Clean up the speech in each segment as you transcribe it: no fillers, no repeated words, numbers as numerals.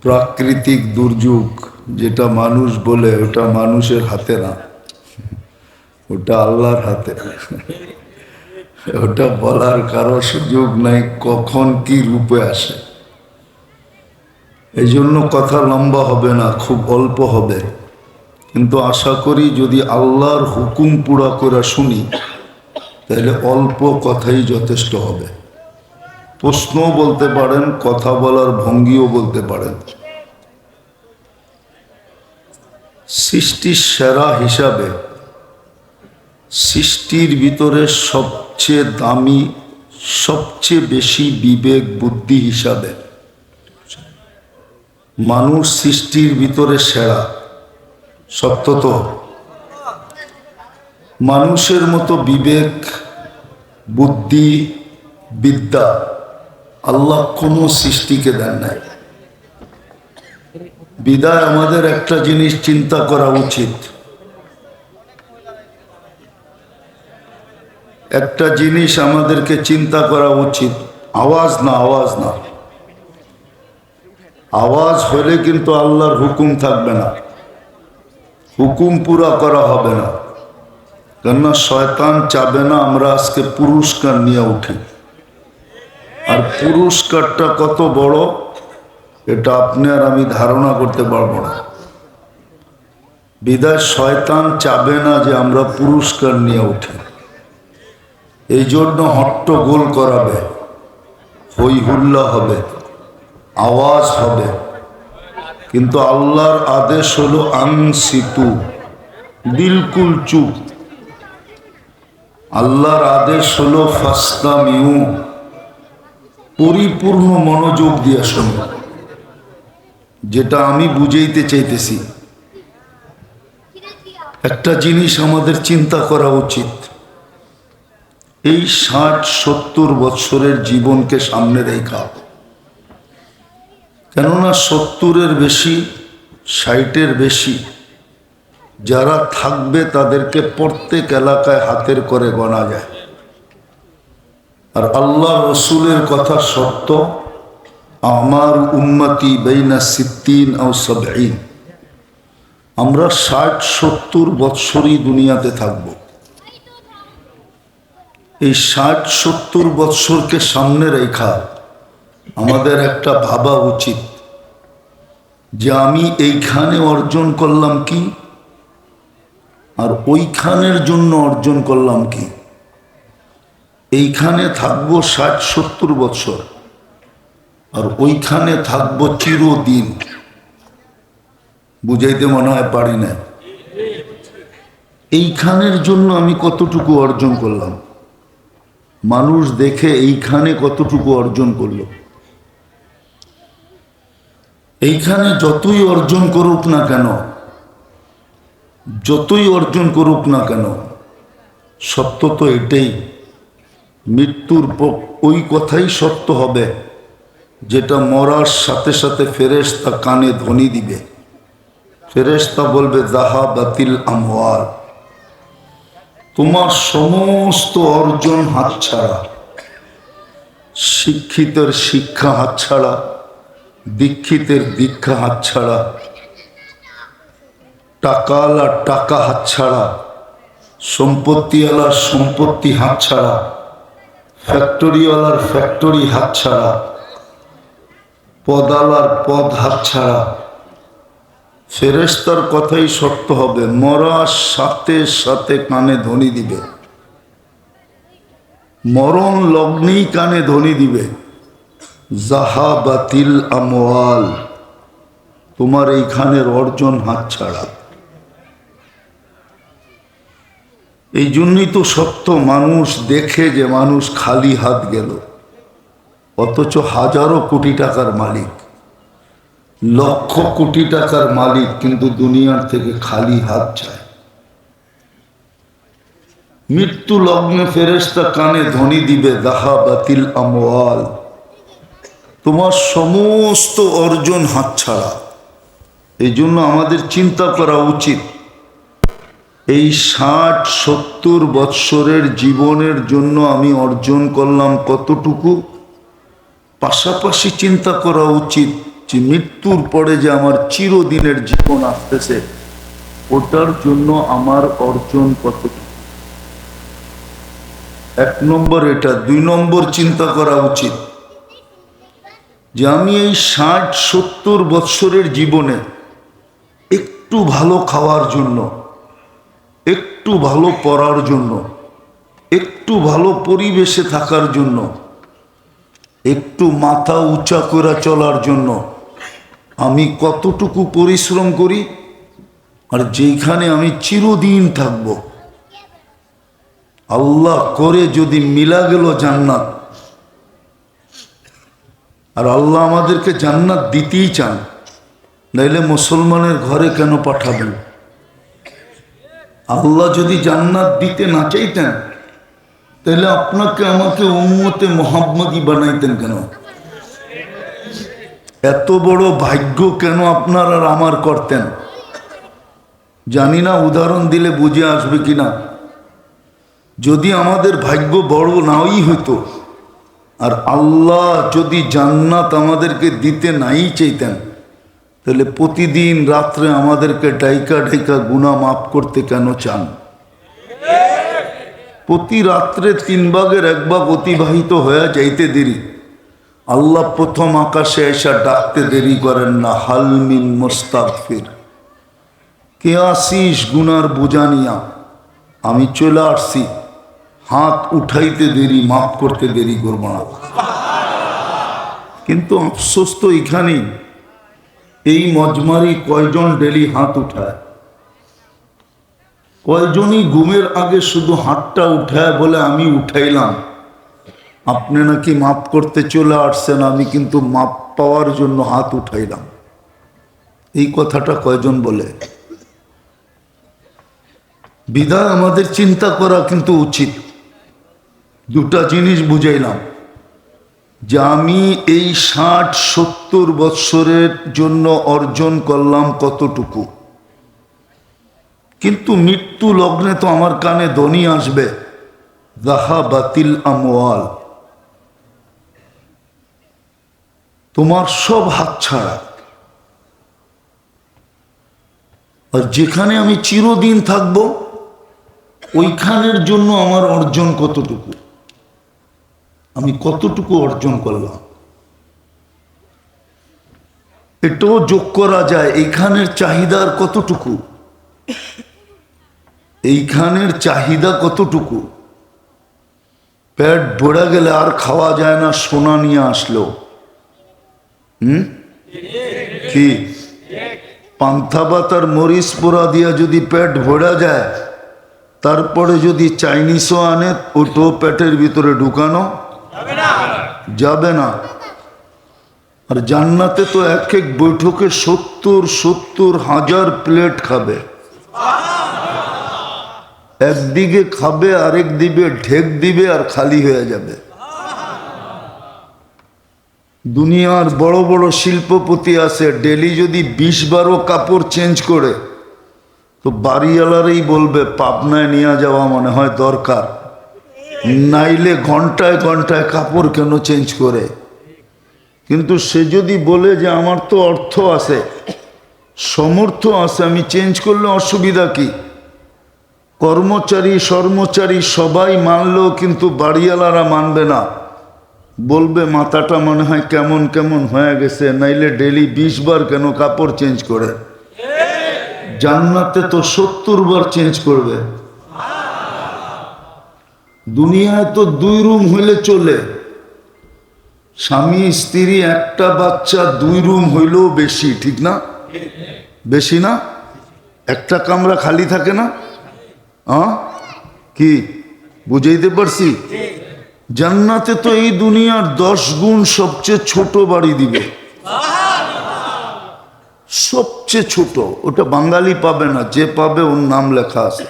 প্রাকৃতিক দুর্যোগ যেটা মানুষ বলে ওটা মানুষের হাতে না, ওটা আল্লাহর হাতে। ওটা বলার কারো সুযোগ নাই কখন কি রূপে আসে। এই জন্য কথা লম্বা হবে না, খুব অল্প হবে, কিন্তু আশা করি যদি আল্লাহর হুকুম পুরা করে শুনি তাহলে অল্প কথাই যথেষ্ট হবে। প্রশ্নও বলতে পারেন, কথা বলার ভঙ্গিও বলতে পারেন। সৃষ্টির সেরা হিসাবে, সৃষ্টির ভিতরে সবচেয়ে দামি, সবচেয়ে বেশি বিবেক বুদ্ধি হিসাবে মানুষ সৃষ্টির ভিতরে সেরা। সত্য তো? মানুষের মতো বিবেক বুদ্ধি বিদ্যা আল্লাহ কোনো সৃষ্টিকে দেন নাই। বিদায় আমাদের একটা জিনিস চিন্তা করা উচিত, একটা জিনিস আমাদেরকে চিন্তা করা উচিত। আওয়াজ না, আওয়াজ না, আওয়াজ হলে কিন্তু আল্লাহর হুকুম থাকবে না, হুকুম পুরা করা হবে না। কেননা শয়তান চাবে না আমরা আজকে পুরস্কার নিয়ে উঠি, আর পুরস্কারটা কত বড় এটা আপনি আর আমি ধারণা করতে পারবো না। বিদায় শয়তান চাবে না যে আমরা পুরস্কার নিয়ে উঠি, এই জন্য হট্টগোল করাবে, হই হুল্লা হবে, আওয়াজ হবে। কিন্তু আল্লাহর আদেশ হলো আনসিতু, বিলকুল চুপ। আল্লাহর আদেশ হলো ফাসতামিউ, পরিপূর্ণ মনোযোগ দিয়ে শোনো। যেটা আমি বুঝাইতে চাইতেছি, একটা জিনিস আমাদের চিন্তা করা উচিত। এই 60-70 বৎসরের জীবনকে সামনে রেখা, কেননা 70-এর বেশি, 60-এর বেশি যারা থাকবে তাদেরকে প্রত্যেক এলাকায় হাতের করে গোনা যায়। আর আল্লাহ রসুলের কথা সত্য, আমার উম্মতি বাইনা 60 ও 70, আমরা 60-70 বৎসরই দুনিয়াতে থাকব। এই 60-70 বৎসরকে সামনে রেখা আমাদের একটা ভাবা উচিত যে আমি এইখানে অর্জন করলাম কি, আর ওইখানের জন্য অর্জন করলাম কি। এইখানে থাকবো 60-70 বৎসর, আর ওইখানে থাকবো চিরদিন। বুঝাইতে মনে হয় পারি না। এইখানের জন্য আমি কতটুকু অর্জন করলাম, মানুষ দেখে এইখানে কতটুকু অর্জন করলো। এইখানে যতই অর্জন করুক না কেন, যতই অর্জন করুক না কেন, সত্য তো এটাই, মৃত্যুর ওই কথাই সত্য হবে যেটা মরার সাথে সাথে ফেরেশতা কানে ধ্বনি দিবে। ফেরেশতা বলবে যাহাবাতিল আমওয়াল, তোমার সমস্ত অর্জন হাতছাড়া। শিক্ষিতের শিক্ষা হাতছাড়া, দীক্ষিতের দীক্ষা হাতছাড়া, টাকাওয়ালার টাকা হাতছাড়া, সম্পত্তিওয়ালার সম্পত্তি হাতছাড়া, ফ্যাক্টরিওয়ালার ফ্যাক্টরি হাতছাড়া, পদালার পদ হাতছাড়া। ফেরেশতার কথাই সত্য হবে, মরার সাথে সাথে কানে ধ্বনি দিবে, মরণ লগ্নেই কানে ধ্বনি দিবে, যাহাবাতিল আমওয়াল, তোমার এইখানের অর্জন হাতছাড়া। এই জন্যই তো সত্য, মানুষ দেখে যে মানুষ খালি হাত গেল, অথচ হাজারো কোটি টাকার মালিক, লক্ষ কোটি টাকার মালিক, কিন্তু দুনিয়ার থেকে খালি হাত চায়। মৃত্যু লগ্নে ফেরেশতা কানে ধ্বনি দিবে, যাহাবাতিল আমওয়াল, তোমার সমস্ত অর্জন হাতছাড়া। এই জন্য আমাদের চিন্তা করা উচিত, এই 60-70 বৎসরের জীবনের জন্য আমি অর্জন করলাম কতটুকু। পাশাপাশি চিন্তা করা উচিত করছি, মৃত্যুর পরে যে আমার চিরদিনের জীবন আসতেছে ওটার জন্য আমার অর্জন কতটুকু। এক নম্বর এটা। দুই নম্বর চিন্তা করা উচিত যে আমি এই 60-70 বৎসরের জীবনে একটু ভালো খাওয়ার জন্য, একটু ভালো পড়ার জন্য, একটু ভালো পরিবেশে থাকার জন্য, একটু মাথা উঁচা করে চলার জন্য আমি কতটুকু পরিশ্রম করি। আর যেখানে আমি চিরদিন থাকব, আল্লাহ করে যদি মিলা গেল জান্নাত, আর আল্লাহ আমাদেরকে জান্নাত দিতেই চান, নাইলে মুসলমানের ঘরে কেন পাঠাবেন? আল্লাহ যদি জান্নাত দিতে না চাইতেন তাহলে আপনাকে আমাকে উম্মতে মুহাম্মদী বানাইতেন কেন? এত বড় ভাগ্য কেন আপনার আর আমার করতেন? জানি না উদাহরণ দিলে বুঝে আসবে কিনা। যদি আমাদের ভাগ্য বড় নাই হইতো, আর আল্লাহ যদি জান্নাত আমাদেরকে দিতে নাই চাইতেন, তাহলে প্রতিদিন রাত্রে আমাদেরকে ডাইকা ডাইকা গুনাহ মাফ করতে কেন চান? প্রতি রাত্রে 3 ভাগের 1 ভাগ অতিবাহিত হয়ে যাইতে দেরি, আল্লাহ প্রথম আকাশে এসে ডাকতে দেরি করেন না, হালমিন মুস্তাগফির, কে আসিস গুনার বোঝা নিয়া? আমি চলে আসছি, হাত উঠাইতে দেরি, মাফ করতে দেরি করব না। কিন্তু আফসোস তো এখানেই, এই মজমারি কয়জন ডেলি হাত উঠায়? কয়জনই ঘুমের আগে শুধু হাতটা উঠায় বলে আমি উঠাইলাম, আপনি নাকি মাফ করতে চলে আসছেন, আমি কিন্তু মাপ পাওয়ার জন্য হাত উঠাইলাম। এই কথাটা কয়জন বলে? বিধায় আমাদের চিন্তা করা কিন্তু উচিত। দুটা জিনিস বুঝাইলাম যে আমি এই 60-70 বৎসরের জন্য অর্জন করলাম কতটুকু। কিন্তু মৃত্যু লগ্নে তো আমার কানে ধ্বনি আসবে, যাহাবাতিল আমওয়াল, তোমার সব হাতছাড়া। আর যেখানে আমি চিরদিন থাকব ওইখানের জন্য আমার অর্জন কতটুকু, আমি কতটুকু অর্জন করলাম, এটাও যোগ করা যায়। এইখানের চাহিদার কতটুকু, এইখানের চাহিদা কতটুকু। পেট ভরে গেলে আর খাওয়া যায় না, সোনা নিয়ে আসলো। কি পান্থা পাতার মরিচ পোড়া দিয়া যদি পেট ভরা যায়, তারপরে যদি চাইনিজও আনে, ওটাও পেটের ভিতরে ঢুকানো যাবে না। আর জান্নাতে তো এক এক বৈঠকে 70,000 প্লেট খাবে। একদিকে খাবে, আরেক দিকে ঢেক দিবে, আর খালি হয়ে যাবে। দুনিয়ার বড় বড় শিল্পপতি আছে, ডেলি যদি 20-12 কাপড় চেঞ্জ করে, তো বাড়িওয়ালারই বলবে পাবনায় নিয়ে যাওয়া মনে হয় দরকার, নাইলে ঘন্টায় ঘন্টায় কাপড় কেন চেঞ্জ করে। কিন্তু সে যদি বলে যে আমার তো অর্থ আছে, সমর্থ আছে, আমি চেঞ্জ করলে অসুবিধা কি? কর্মচারী সবাই মানলেও কিন্তু বাড়িওয়ালারা মানবে না, বলবে মাথাটা মনে হয় কেমন কেমন হয়ে গেছে, নাইলে ডেলি 20 বার কেন কাপড় চেঞ্জ করে। জান্নাতে তো 70 বার চেঞ্জ করবে। দুনিয়ায় তো 2 রুম হইলে চলে, স্বামী স্ত্রী, একটা বাচ্চা, 2 রুম হইলেও বেশি, ঠিক না? বেশি না? একটা কামরা খালি থাকে না? কি বুঝাইতে পারছি? জান্নাতে তো এই দুনিয়ার 10 গুণ সবচেয়ে ছোট বাড়ি দিবে, সবচেয়ে ছোট। ওটা বাঙালি পাবে না, যে পাবে ওর নাম লেখা আছে।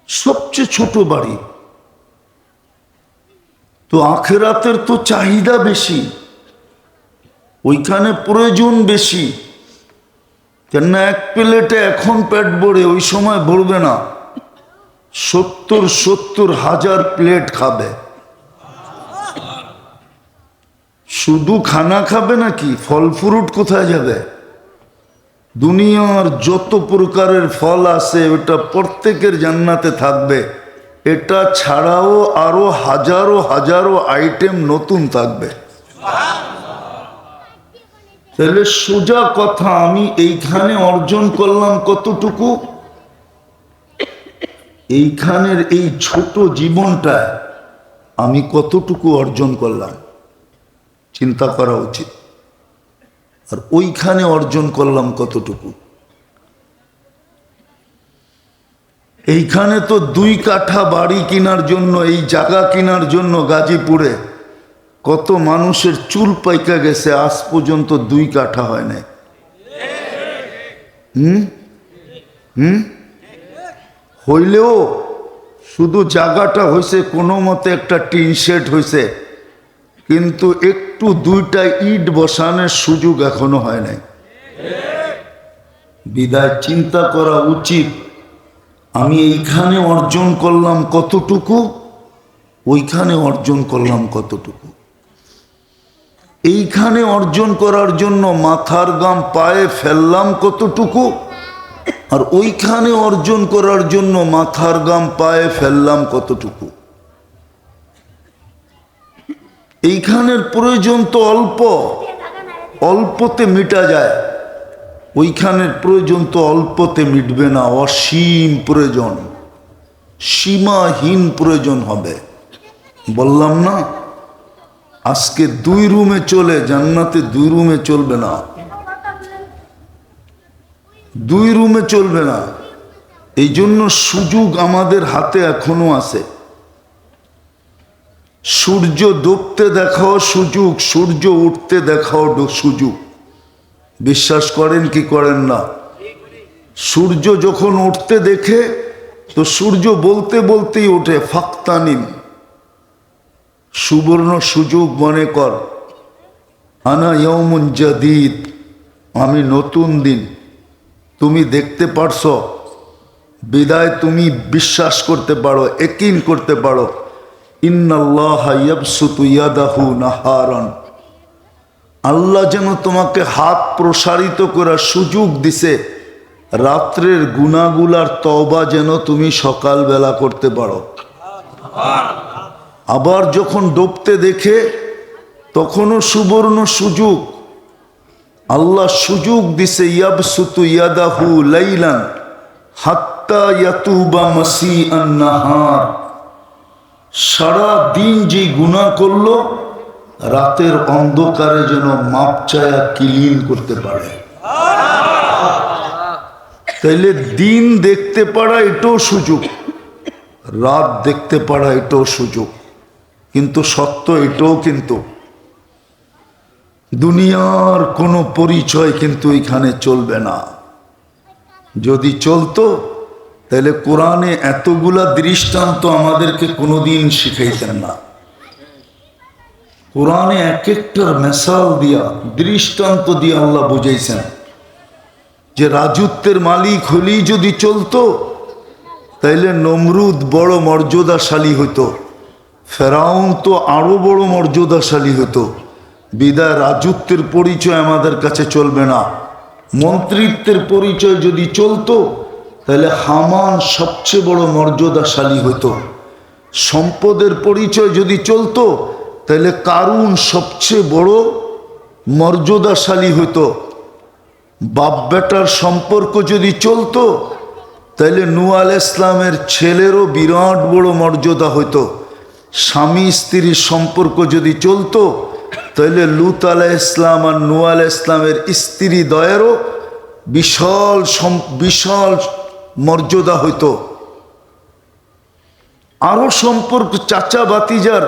সবচেয়ে ছোট বাড়ি। তো আখিরাতের তো চাহিদা বেশি, ওইখানে প্রয়োজন বেশি। কেন এক প্লেটে এখন পেট ভরে, ওই সময় ভরবে না, 70,000 প্লেট খাবে। শুধু খানা খাবে নাকি? ফল ফ্রুট কোথায় যাবে? দুনিয়ার যত প্রকারের ফল আছে ওটা প্রত্যেকের জান্নাতে থাকবে। এটা ছাড়াও আরো হাজারো হাজারো আইটেম নতুন থাকবে। তাহলে সোজা কথা, আমি এইখানে অর্জন করলাম কতটুকু? এইখানের এই ছোট জীবনটা আমি কতটুকু অর্জন করলাম চিন্তা করা উচিত। আর ওইখানে অর্জন করলাম কতটুকু? এইখানে তো 2 কাঠা বাড়ি কেনার জন্য, এই জায়গা কেনার জন্য গাজীপুরে কত মানুষের চুল পাইকা গেছে, আজ পর্যন্ত 2 কাঠা হয় নাই। হইলেও শুধু জায়গাটা হয়েছে, কোনো মতে একটা টিন শেড হয়েছে, কিন্তু একটু 2টা ইট বসানোর সুযোগ এখনো হয় নাই। বিদায় চিন্তা করা উচিত, আমি এইখানে অর্জন করলাম কতটুকু, ওইখানে অর্জন করলাম কতটুকু। এইখানে অর্জন করার জন্য মাথার ঘাম পায়ে ফেললাম কতটুকু, আর ওইখানে অর্জন করার জন্য মাথার ঘাম পায়ে ফেললাম কতটুকু। এইখানের প্রয়োজন তো অল্প, অল্পতে মিটা যায়। ওইখানের প্রয়োজন তো অল্পতে মিটবে না, অসীম প্রয়োজন, সীমাহীন প্রয়োজন হবে। বললাম না আজকে 2 রুমে চলে, জান্নাতে 2 রুমে চলবে না, 2 রুমে চলবে না। এই জন্য সুযোগ আমাদের হাতে এখনো আছে। সূর্য ডুবতে দেখাও সুযোগ, সূর্য উঠতে দেখাও সুযোগ। বিশ্বাস করেন কি করেন না? সূর্য যখন উঠতে দেখে তো সূর্য বলতে বলতেই ওঠে, ফাক্তানিম, সুবর্ণ সুযোগ মনে কর, আনা ইয়াউমুন জাদীদ, আমি নতুন দিন। তুমি দেখতে পারছ, বিদায় তুমি বিশ্বাস করতে পারো, ইয়াকিন করতে পারো, ইন্নাল্লাহা ইয়াবসুতু ইয়াদাহু নাহারান, আল্লাহ যেন তোমাকে হাত প্রসারিত করার সুযোগ দিছে, রাত্রের গুনাহগুলার তওবা যেন তুমি সকালবেলা করতে পারো। আবার যখন ডুবতে দেখে তখনও সুবর্ণ সুযোগ, আল্লাহ সুযোগ দিছে, ইয়াবসুতু ইয়াদাহু লাইলান হাত্তা ইয়াতুবা মাসিআন নাহার, সারা দিন যে গুনাহ করলো রাতের অন্ধকারে যেন মাপ চায়া ক্লিন করতে পারে। তাইলে দিন দেখতে পারা এটাও সুযোগ, রাত দেখতে পারা এটাও সুযোগ, কিন্তু সত্য এটাও কিন্তু দুনিয়ার কোনো পরিচয় কিন্তু এখানে চলবে না। যদি চলতো তাহলে কোরআনে এতগুলা দৃষ্টান্ত আমাদেরকে কোনোদিন শিখাইতেন না। কোরআনে এক একটা মেসাল দিয়া, দৃষ্টান্ত দিয়ে আল্লাহ বুঝাইছেন যে রাজত্বের মালিক হলেই যদি চলতো তাইলে নমরুদ বড় মর্যাদাশালী হতো, ফেরাউন তো আরো বড় মর্যাদাশালী হতো। বিদায় রাজত্বের পরিচয় আমাদের কাছে চলবে না। মন্ত্রিত্বের পরিচয় যদি চলতো তাহলে হামান সবচেয়ে বড় মর্যাদাশালী হতো। সম্পদের পরিচয় যদি চলতো তাহলে কারুন সবচেয়ে বড় মর্যাদাশালী হতো। বাপ বেটার সম্পর্ক যদি চলতো তাহলে নূহ আলাইহিস ইসলামের ছেলেরও বিরাট বড় মর্যাদা হতো। স্বামী স্ত্রীর সম্পর্ক যদি চলতো তাহলে লূত আলাইহিস ইসলাম আর নূহ আলাইহিস ইসলামের স্ত্রী দ্বয়েরও বিশাল মর্যাদা হইতো। আরো সম্পর্ক, চাচা ভাতিজার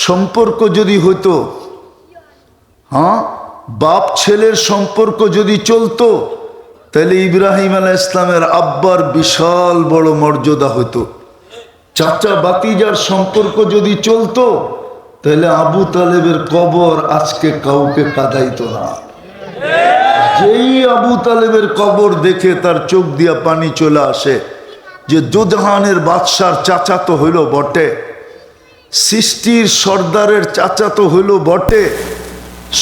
সম্পর্ক যদি হইতো, হ্যাঁ, বাপ ছেলের সম্পর্ক যদি চলতো তাহলে ইব্রাহিম আলাইহিস ইসলামের আব্বার বিশাল বড় মর্যাদা হইতো। চাচা ভাতিজার সম্পর্ক যদি চলতো তাহলে আবু তালেবের কবর আজকে কাউকে কাঁদাইতো না। যেই আবু তালেবের কবর দেখে তার চোখ দিয়া পানি চলে আসে যে দুধহানের বাদশার চাচা তো হইল বটে, সৃষ্টির সর্দারের চাচাতো হইল বটে,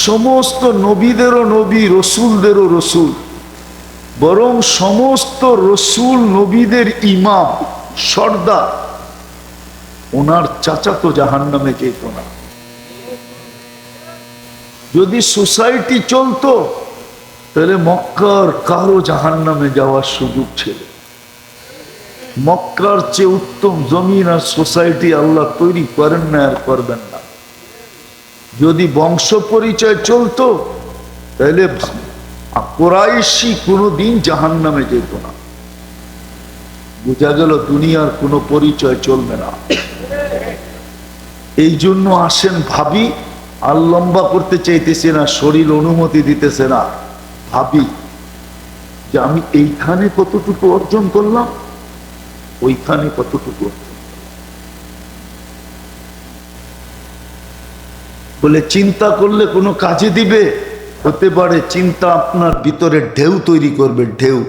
সমস্ত নবীদেরও নবী, রসুলদেরও রসুল, বরং সমস্ত রসুল নবীদের ইমাম সর্দার, ওনার চাচাতো জাহান্নামে যেত না। যদি সোসাইটি চলতো তাহলে মক্কার কারো জাহান্নামে যাওয়ার সুযোগ ছিল। মক্কার চেয়ে উত্তম জমিন আর সোসাইটি আল্লাহ তৈরি করেন না আর করবেন না। যদি বংশ পরিচয় চলতো তাহলে কুরাইশি কোনোদিন জাহান্নামে যেত না। বোঝা গেল দুনিয়ার কোনো পরিচয় চলবে না। এই জন্য আসেন ভাবি, আর লম্বা করতে চাইতেছে না, শরীর অনুমতি দিতেছে না, ভাবি যে আমি এইখানে কতটুকু অর্জন করলাম, ওইখানে কতটুকু অর্জন। বলে চিন্তা করলে কোনো কাজে দিবে? হতে পারে চিন্তা আপনার ভিতরে ঢেউ তৈরি করবে, ঢেউ।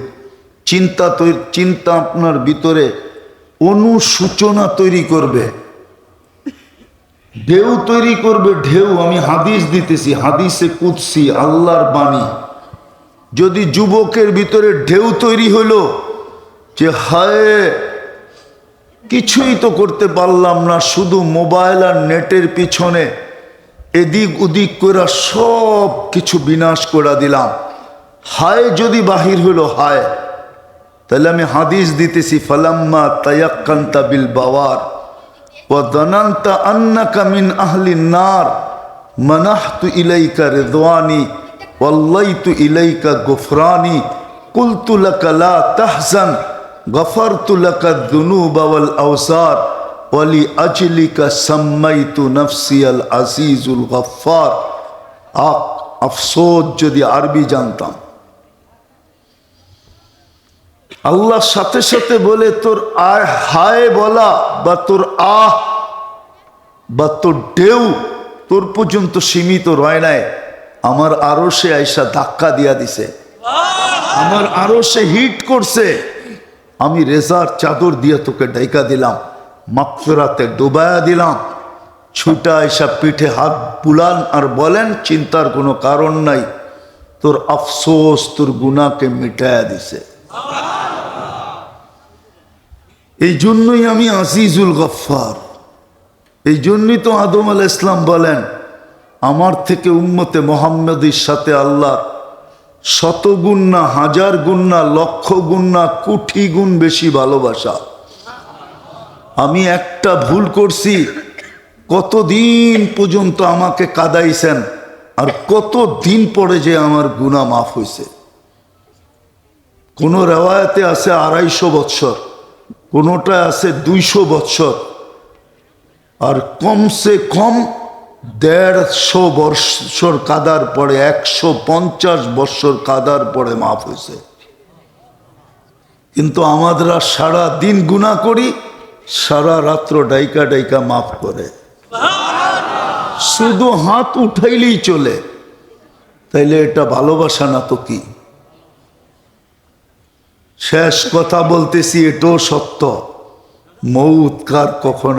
চিন্তা আপনার ভিতরে অনুসূচনা তৈরি করবে, ঢেউ তৈরি করবে, ঢেউ। আমি হাদিস দিতেছি, হাদিসে কুদসি, আল্লাহর বাণী। যদি যুবকের ভিতরে ঢেউ তৈরি হলো যে হায় কিছুই তো করতে পারলাম না, শুধু মোবাইল আর নেটের পিছনে এদিক ওদিক করে সব কিছু বিনাশ করে দিলাম, হায় যদি বাহির হলো হায়, তাহলে আমি হাদিস দিতেছি, ফালাম্মা তায়াক্কানতা বিল বাওয়ার ওয়া যানানতা আন্নাকা মিন আহলিন নার মানাহতু ইলাইকা রিদওয়ানি ওয়াল্লাইতু ইলাইকা গুফরানি কুলতু লাকা লা তাহজান গফারতু লাকা যুনুবা ওয়াল আওসার ওয়ালি আজলিকা সাম্মাইতু নাফসিয়াল আজিজুল গফফার। আফসোস যদি আরবি জানতাম। আল্লাহর সাথে সাথে বলে তোর হায় বলা বা তোর বা তোর ঢেউ তোর পর্যন্ত সীমিত রয় নাই, আমার আরো সে আয়সা ধাক্কা দিয়া দিছে, আমার আরো সে হিট করছে। আমি রেজার চাদর দিয়ে তোকে ডাইকা দিলাম, মাগফিরাতে ডুবায়া দিলাম। ছুটা আয়সা পিঠে হাত বুলান আর বলেন চিন্তার কোনো কারণ নাই, তোর আফসোস তোর গুনাহকে মিটায়া দিছে। এই জন্যই আমি আজিজুল গফফার। এই জন্যই তো আদম আলাইহিস সালাম বলেন আমার থেকে উম্মতে মুহাম্মাদীর সাথে আল্লাহ শত গুণ না, হাজার গুণ না, লক্ষ গুণ না, কোটি গুণ বেশি ভালোবাসা। আমি একটা ভুল করছি, কতদিন পর্যন্ত আমাকে কাঁদাইছেন, আর কতদিন পরে যে আমার গুনাহ মাফ হয়েছে। কোন রেওয়ায়াতে আছে 250 বৎসর, কোনোটা আছে 200 বৎসর, আর কমসে কম 150 বৎসর কাদার পরে, 150 বৎসর কাদার পরে মাফ হয়েছে। কিন্তু আমাদেরা সারা দিন গুনাহ করি, সারা রাত্র ডাইকা ডাইকা মাফ করে, শুধু হাত উঠাইলেই চলে। তাইলে এটা ভালোবাসা না তো কি? শেষ কথা বলতেছি, এটাও সত্য, মৌত কার কখন